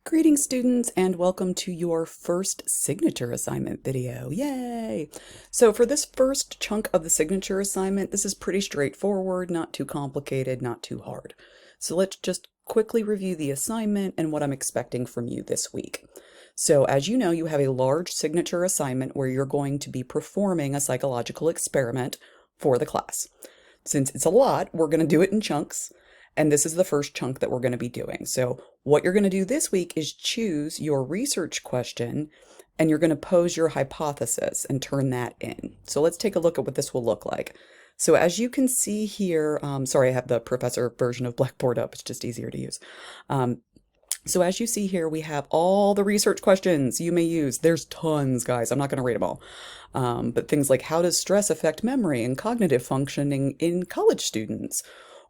Greetings, students, and welcome to your first signature assignment video. Yay! So for this first chunk of the signature assignment, this is pretty straightforward, not too complicated, not too hard. So let's just quickly review the assignment and what I'm expecting from you this week. So as you know, you have a large signature assignment where you're going to be performing a psychological experiment for the class. Since it's a lot, we're going to do it in chunks. And this is the first chunk that we're going to be doing. So what you're going to do this week is choose your research question and you're going to pose your hypothesis and turn that in. So let's take a look at what this will look like. So as you can see here, sorry, I have the professor version of Blackboard up. It's just easier to use. So as you see here, we have all the research questions you may use. There's tons, guys. I'm not going to read them all. But things like, how does stress affect memory and cognitive functioning in college students?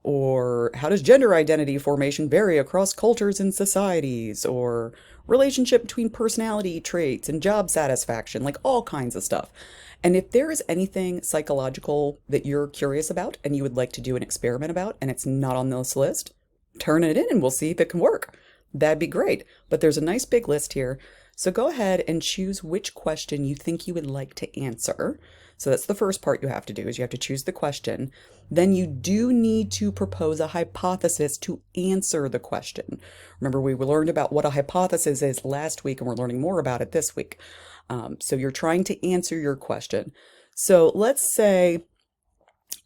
Or how does gender identity formation vary across cultures and societies? Or relationship between personality traits and job satisfaction, like all kinds of stuff. And if there is anything psychological that you're curious about and you would like to do an experiment about and it's not on this list, turn it in and we'll see if it can work. That'd be great. But there's a nice big list here. So go ahead and choose which question you think you would like to answer. So that's the first part you have to do is you have to choose the question. Then you do need to propose a hypothesis to answer the question. Remember, we learned about what a hypothesis is last week and we're learning more about it this week. So you're trying to answer your question. So let's say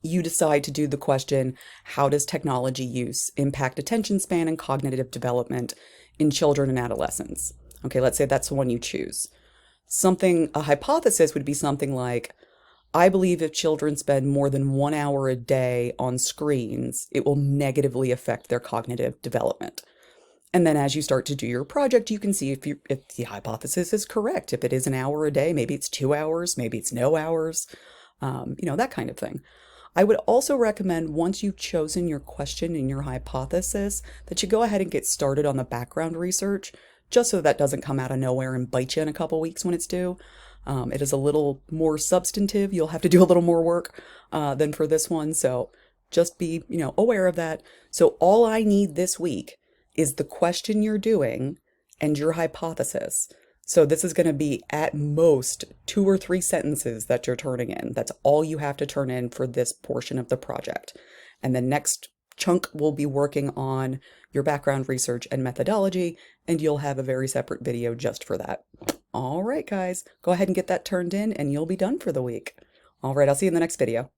you decide to do the question, how does technology use impact attention span and cognitive development in children and adolescents? Okay, let's say that's the one you choose. A hypothesis would be something like, I believe if children spend more than 1 hour a day on screens, it will negatively affect their cognitive development. And then as you start to do your project, you can see if the hypothesis is correct. If it is 1 hour a day, maybe it's 2 hours, maybe it's no hours, that kind of thing. I would also recommend once you've chosen your question and your hypothesis that you go ahead and get started on the background research, just so that doesn't come out of nowhere and bite you in a couple weeks when it's due. It is a little more substantive. You'll have to do a little more work than for this one. So just be, aware of that. So all I need this week is the question you're doing and your hypothesis. So this is going to be at most 2 or 3 sentences that you're turning in. That's all you have to turn in for this portion of the project. And the next chunk will be working on your background research and methodology, and you'll have a very separate video just for that. All right, guys, go ahead and get that turned in and you'll be done for the week. All right, I'll see you in the next video.